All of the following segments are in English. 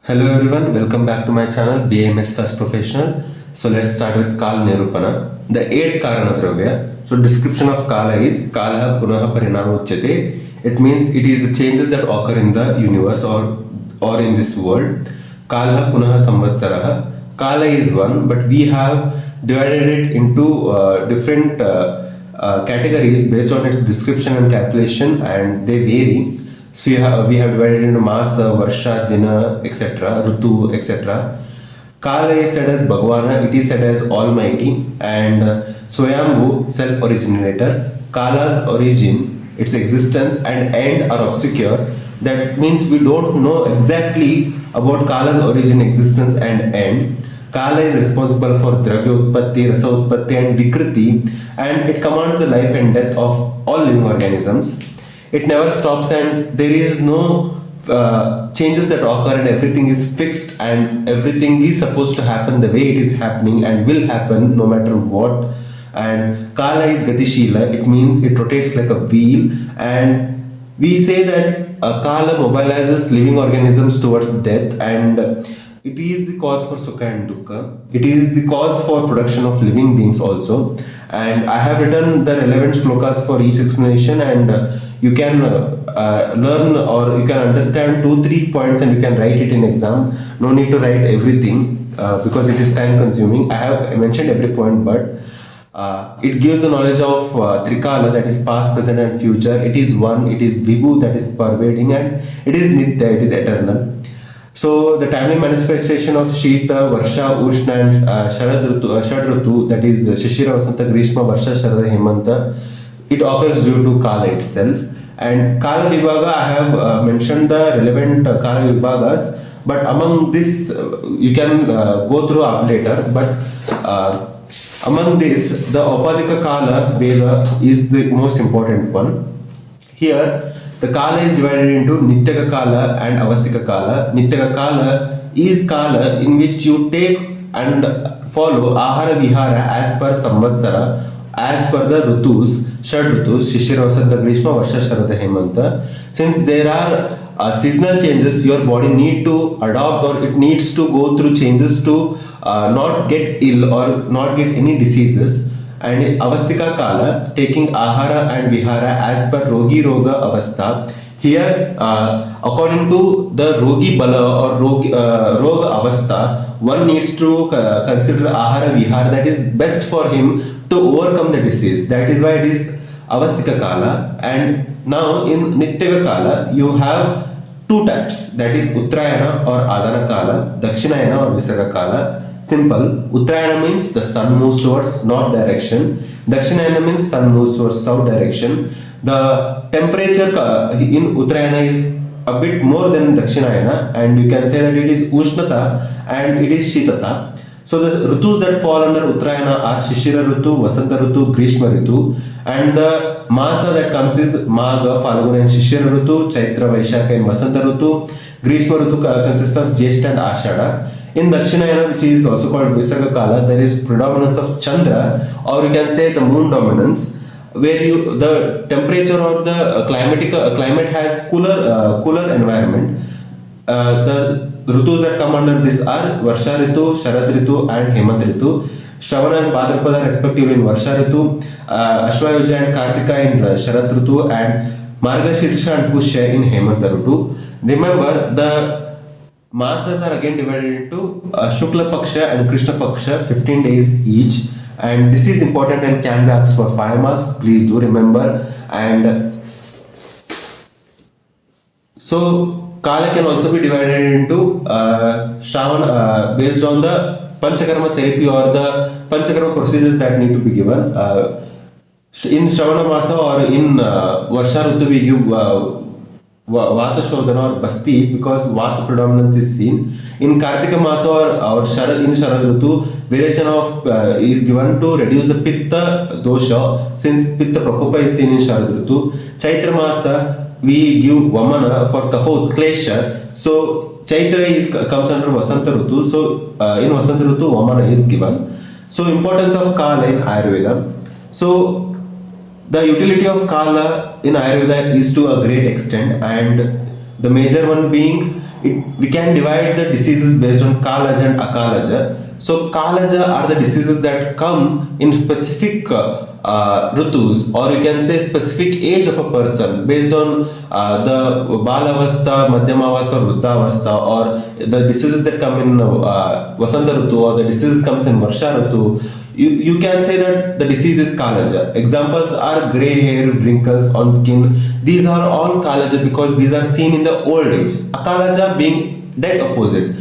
Hello everyone, welcome back to my channel BAMS First Professional. So let's start with Kala Nirupana. The 8 Karana Dravya. So description of Kala is Kala Punaha Parinama Uchyate. It means it is the changes that occur in the universe or in this world. Kala Punaha Samvatsaraha. Kala is one, but we have divided it into different categories based on its description and calculation, and they vary. So we have divided into Masa, Varsha, Dina, etc., Rutu, etc. Kala is said as Bhagavana, it is said as Almighty, and Swayambhu, self-originator. Kala's origin, its existence and end are obscure. That means we don't know exactly about Kala's origin, existence and end. Kala is responsible for Dravya Utpatti, Rasa Utpatti and Vikriti, and it commands the life and death of all living organisms. It never stops, and there is no changes that occur, and everything is fixed, and everything is supposed to happen the way it is happening and will happen no matter what. And Kala is Gatishila, it means it rotates like a wheel, and we say that Kala mobilizes living organisms towards death, and it is the cause for Sukha and Dukkha. It is the cause for production of living beings also. And I have written the relevant shlokas for each explanation, and you can learn or you can understand 2-3 points and you can write it in exam. No need to write everything because it is time consuming. I have mentioned every point, but it gives the knowledge of Trikala, that is past, present and future. It is one, it is Vibhu, that is pervading, and it is Nitya, it is eternal. So the timely manifestation of Shita, Varsha, Ushna and Shad that is the Shishira, Vasanta, Grishma, Varsha, Sharada, Hemanta, it occurs due to Kala itself. And Kala Vibhaga, I have mentioned the relevant Kala Vibhagas, but among this, you can go through up later, but among this, the Upadika Kala Veda is the most important one. Here, the Kala is divided into Nityaka Kala and Avastika Kala. Nityaka Kala is Kala in which you take and follow Ahara Vihara as per Samvatsara, as per the Rutus, Shad Rutus, Shishira, Vasanta, Grishma, Varsha, Sharada, Hemanta. Since there are seasonal changes, your body need to adopt, or it needs to go through changes to not get ill or not get any diseases. And in Avastika Kala, taking Ahara and Vihara as per Rogi Roga Avastha. Here, according to the Rogi Bala or Roga Avastha, one needs to consider Ahara Vihara that is best for him to overcome the disease. That is why it is Avastika Kala. And now in Nityaka Kala, you have two types, that is Uttarayana or Adana Kala, Dakshinayana or Visarga Kala. Simple. Uttarayana means the sun moves towards north direction. Dakshinayana means sun moves towards south direction. The temperature in Uttarayana is a bit more than Dakshinayana, and you can say that it is Ushnata and it is Shitata. So the Rutus that fall under Uttarayana are Shishira Rutu, Vasanta Rutu, Grishma Rutu, and the Masa that comes is Magha, Falguna and Shishira Rutu, Chaitra, Vaishakha and Vasanta Rutu. Grishma Rutu consists of Jyeshta and Ashada. In Dakshinayana, which is also called Visarga Kala, there is predominance of Chandra, or you can say the moon dominance, where the temperature or the climate has cooler environment. The Rutus that come under this are Varsha Ritu, Sharad Ritu and Hemant Ritu. Shravana and Bhadrapada respectively in Varsha Ritu, Ashwayuja and Kartika in Sharad Ritu, and Margashirsha and Pushya in Hemant Ritu. Remember, the Masas are again divided into Shukla Paksha and Krishna Paksha, 15 days each, and this is important and can be asked for 5 marks. Please do remember. And so Kala can also be divided into Shravana based on the Panchakarma therapy or the Panchakarma procedures that need to be given. In Shravana Masa or in Varsha Rutu we give Vata Shodhana or Basti because Vata predominance is seen. In Kartika Masa or Sharad, in Sharad Rutu, Virechana is given to reduce the Pitta dosha, since Pitta Prakopa is seen in Sharad Rutu. Chaitra Masa, we give Vamana for Kapha Utklesha. So Chaitra comes under Vasanta Rutu. So in Vasanta Rutu, Vamana is given. So importance of Kala in Ayurveda. So the utility of Kala in Ayurveda is to a great extent, and The major one being, we can divide the diseases based on Kalaja and Akalaja. So Kalaja are the diseases that come in specific rutus, or you can say specific age of a person based on the Balavastha, Madhyamavastha, Vruddhavastha, or the diseases that come in Vasanta Rutu, or the diseases comes in Varsha Rutu. You can say that the disease is Kalaja. Examples are grey hair, wrinkles on skin. These are all Kalaja because these are seen in the old age. Akalaja being dead opposite,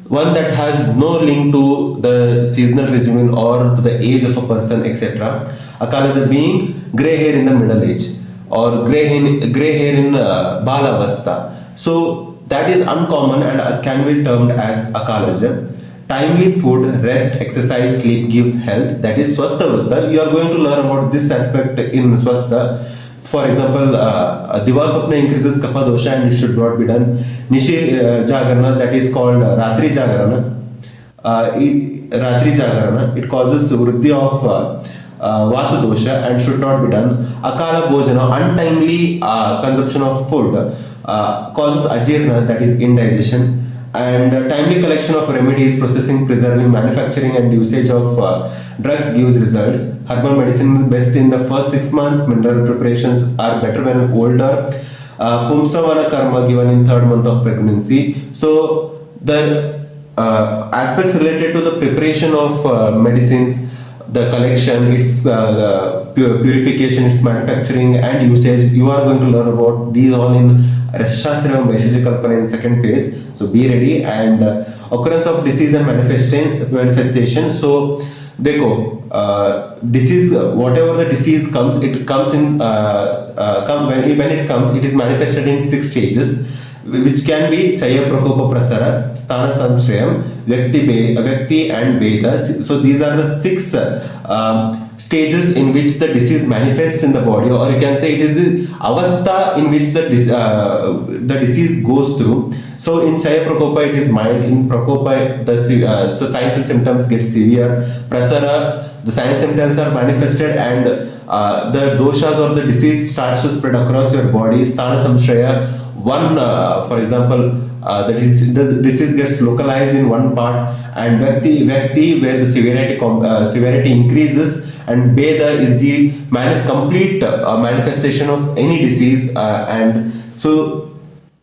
one that has no link to the seasonal regimen or to the age of a person, etc. Akalaja being grey hair in the middle age, or grey hair in Balavastha. So that is uncommon and can be termed as Akalaja. Timely food, rest, exercise, sleep gives health. That is Swastha Vrutta. You are going to learn about this aspect in Swastha. For example, Divasapna increases Kapha dosha and it should not be done. Nishi Jagarana, that is called Ratri Jagarana. Ratri Jagarana, it causes Vriddhi of Vata dosha and should not be done. Akala Bhojana, untimely consumption of food, causes Ajirna, that is indigestion. And timely collection of remedies, processing, preserving, manufacturing and usage of drugs gives results. Herbal medicine is best in the first 6 months. Mineral preparations are better when older. Pumsavana karma given in 3rd month of pregnancy. So the aspects related to the preparation of medicines, the collection, its purification, its manufacturing and usage, you are going to learn about these all in Rashashastra and Vaisheshika Kalpana in 2nd phase. So be ready. And occurrence of disease and manifestation. So disease, whatever the disease comes, it comes in when it comes, it is manifested in 6 stages, which can be Chaya Prakopa Prasara, Sthana Samshrayam, Vyakti and Veda. So these are the 6 stages in which the disease manifests in the body, or you can say it is the avastha in which the disease goes through. So in Chaya Prakopa it is mild, in Prakopa the signs and symptoms get severe. Prasara, the signs and symptoms are manifested and the doshas or the disease starts to spread across your body. Sthana Samshraya, for example, the disease gets localized in one part, and Vyakti where the severity increases, and Veda is the complete manifestation of any disease. And so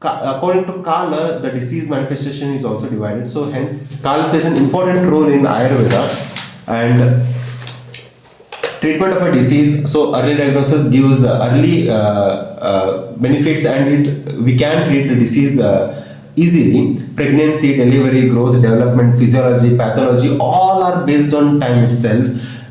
according to Kala, the disease manifestation is also divided. So hence Kala plays an important role in Ayurveda. And treatment of a disease, so early diagnosis gives early benefits, and we can treat the disease easily. Pregnancy, delivery, growth, development, physiology, pathology, all are based on time itself.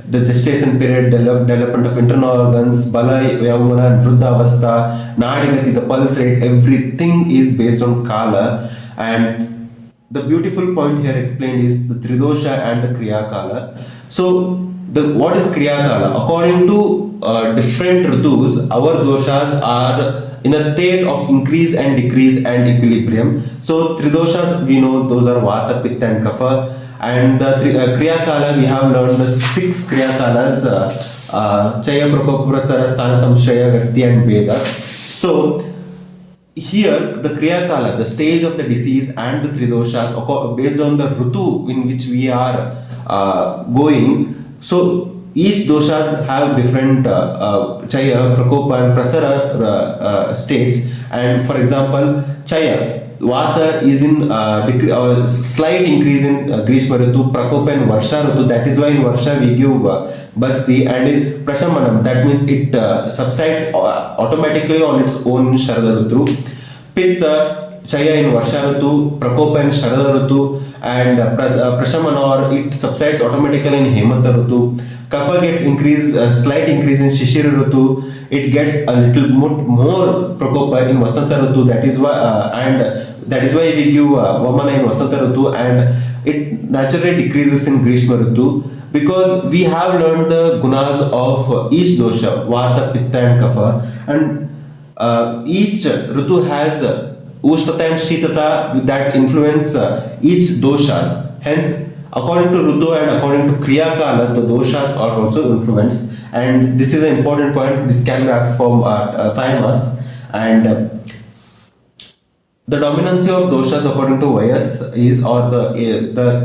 The gestation period, development of internal organs, Bala, Yavana, and Vruddhavastha, Nadigati, the pulse rate, everything is based on Kala. And the beautiful point here explained is the Tridosha and the Kriya Kala. So what is Kriya Kala? According to different Ritus, our doshas are in a state of increase and decrease and equilibrium. So Tridoshas, we know those are Vata, Pitta and Kapha. And the Kriya Kala, we have learned the 6 Kriya Kalas, Chaya, Prakopa, Prasara, Sthana, Samshraya, Vyakti and Veda. So here the Kriya Kala, the stage of the disease and the Tridoshas based on the Rutu in which we are going. So each doshas have different Chaya, Prakopa and Prasara states. And for example, Chaya, Vata is in slight increase in Grishma Ritu, Prakopa and Varsha Ritu. That is why in Varsha we give Basti, and in Prashamanam, that means it subsides automatically on its own in Sharada Ritu. Pitta, Chaya in Varsha Ritu, Prakopa in Sharada Ritu, and Prashamana, or it subsides automatically in Hemanta Ritu. Kapha gets slight increase in Shishira Ritu. It gets a little more Prakopa in Vasanta Ritu. That is why we give Vamana in Vasanta Ritu, and it naturally decreases in Grishma Ritu, because we have learned the gunas of each dosha, Vata, Pitta and Kapha, and each Ritu has Ushtata and Shitata that influence each doshas. Hence, according to Ritu and according to Kriya Kala, the doshas are also influenced. And this is an important point. This can be asked for 5 marks. And The dominancy of doshas according to Vayas is, or the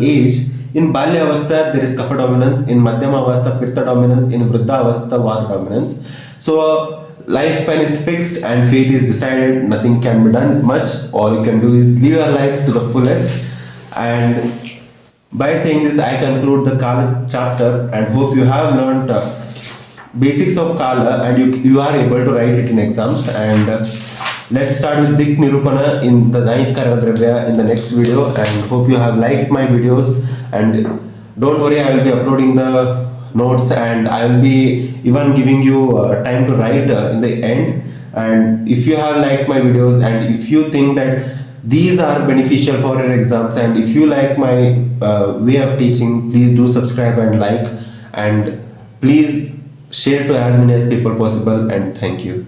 age. In Balya Avastha there is Kapha dominance, in Madhyama Avastha Pitta dominance, in Vriddha Avastha Vata dominance. So lifespan is fixed and fate is decided, nothing can be done much. All you can do is live your life to the fullest. And by saying this, I conclude the Kala chapter and hope you have learned basics of Kala and you are able to write it in exams. And let's start with Dik Nirupana in the 9th Karanadravya in the next video, and hope you have liked my videos. And don't worry, I will be uploading the notes and I will be even giving you time to write in the end. And if you have liked my videos and if you think that these are beneficial for your exams, and if you like my way of teaching, please do subscribe and like, and please share to as many as people possible. And thank you.